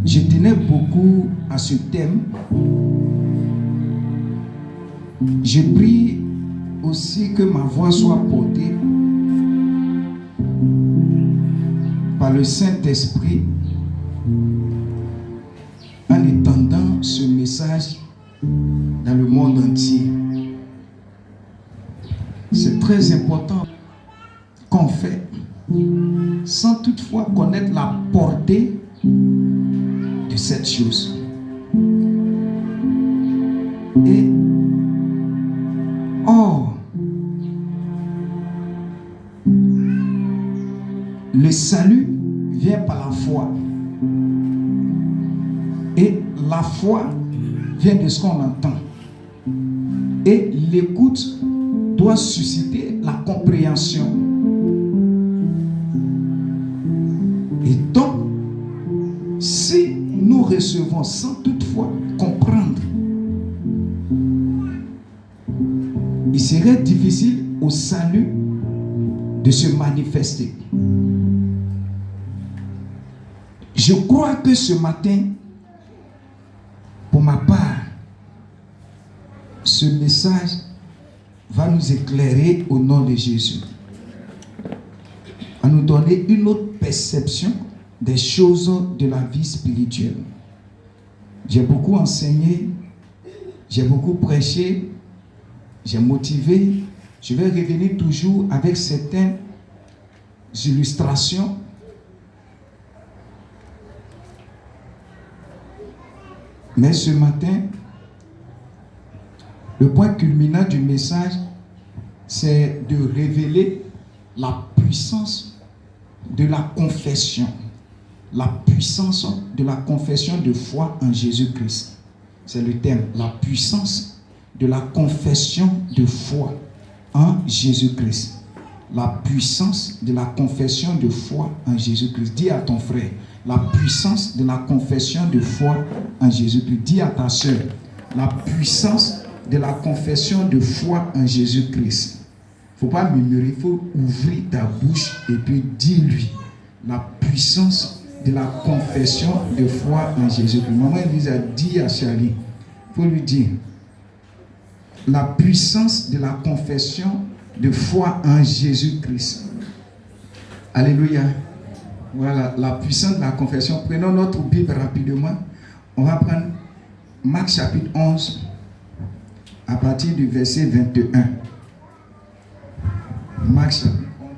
Je tenais beaucoup à ce thème. Je prie aussi que ma voix soit portée par le Saint-Esprit en étendant ce message dans le monde entier. C'est très important qu'on fait sans toutefois connaître la portée de cette chose. Et le salut vient par la foi. Et la foi vient de ce qu'on entend. Et l'écoute doit susciter la compréhension. Et donc, si nous recevons sans toutefois comprendre, il serait difficile au salut de se manifester. Je crois que ce matin, pour ma part, ce message va nous éclairer au nom de Jésus, à nous donner une autre perception des choses de la vie spirituelle. J'ai beaucoup enseigné, j'ai beaucoup prêché, j'ai motivé. Je vais revenir toujours avec certaines illustrations. Mais ce matin, le point culminant du message, c'est de révéler la puissance de la confession. La puissance de la confession de foi en Jésus-Christ. C'est le thème. La puissance de la confession de foi en Jésus-Christ. La puissance de la confession de foi en Jésus-Christ. Dis à ton frère, la puissance de la confession de foi en Jésus-Christ. Dis à ta soeur, la puissance de la confession de foi en Jésus-Christ. Il ne faut pas murmurer, il faut ouvrir ta bouche et puis dis-lui la puissance de la confession de foi en Jésus-Christ. Maman Elise a dit à Charlie, il faut lui dire la puissance de la confession de foi en Jésus-Christ. Alléluia. Voilà, la puissance de la confession. Prenons notre Bible rapidement. On va prendre Marc chapitre 11 à partir du verset 21. Marc chapitre 11.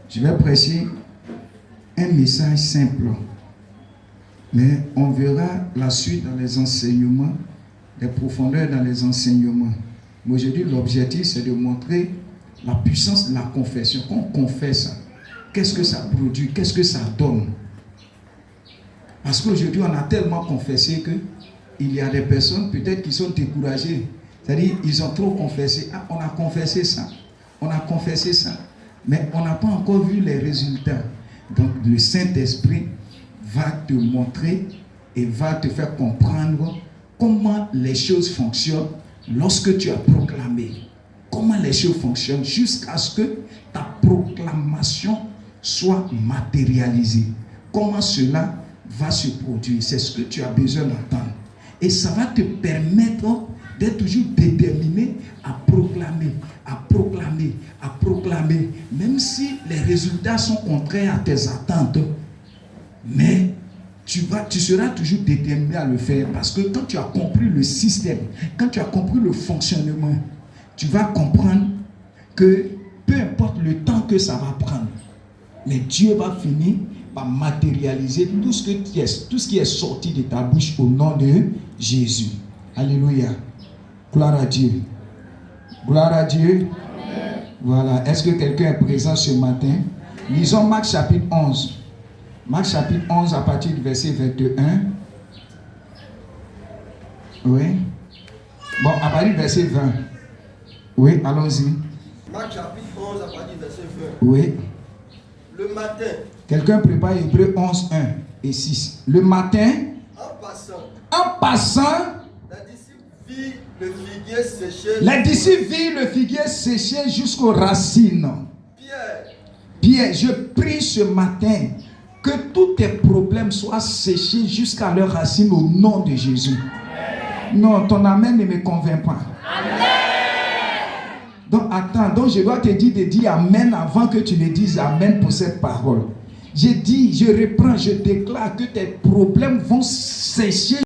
Je vais prêcher un message simple. Mais on verra la suite dans les enseignements, les profondeurs dans les enseignements. Mais aujourd'hui, l'objectif, c'est de montrer la puissance de la confession. Quand on confesse, qu'est-ce que ça produit? Qu'est-ce que ça donne? Parce qu'aujourd'hui, on a tellement confessé qu'il y a des personnes peut-être qui sont découragées. C'est-à-dire, ils ont trop confessé. Ah, on a confessé ça. On a confessé ça. Mais on n'a pas encore vu les résultats. Donc, le Saint-Esprit va te montrer et va te faire comprendre comment les choses fonctionnent lorsque tu as proclamé. Comment les choses fonctionnent jusqu'à ce que ta proclamation soit matérialisée. Comment cela va se produire. C'est ce que tu as besoin d'entendre. Et ça va te permettre d'être toujours déterminé à proclamer, à proclamer, à proclamer. Même si les résultats sont contraires à tes attentes. Mais tu seras toujours déterminé à le faire. Parce que quand tu as compris le système, quand tu as compris le fonctionnement, tu vas comprendre que peu importe le temps que ça va prendre, mais Dieu va finir par matérialiser tout ce qui est sorti de ta bouche au nom de Jésus. Alléluia. Gloire à Dieu. Gloire à Dieu. Amen. Voilà. Est-ce que quelqu'un est présent ce matin? Lisons Marc chapitre 11. Marc chapitre 11 à partir du verset 21. Oui. Bon, à partir du verset 20. Oui, allons-y. Marc chapitre 11 à partir du verset 20. Oui. Le matin. Quelqu'un prépare Hébreux 11, 1 et 6. Le matin, en passant, les disciples virent le figuier séché jusqu'aux racines. Pierre, je prie ce matin Que tous tes problèmes soient séchés jusqu'à leur racine au nom de Jésus. Non, ton amen ne me convainc pas. Donc attends, donc je dois te dire de dire amen avant que tu ne dises amen pour cette parole. J'ai dit, je reprends, je déclare que tes problèmes vont sécher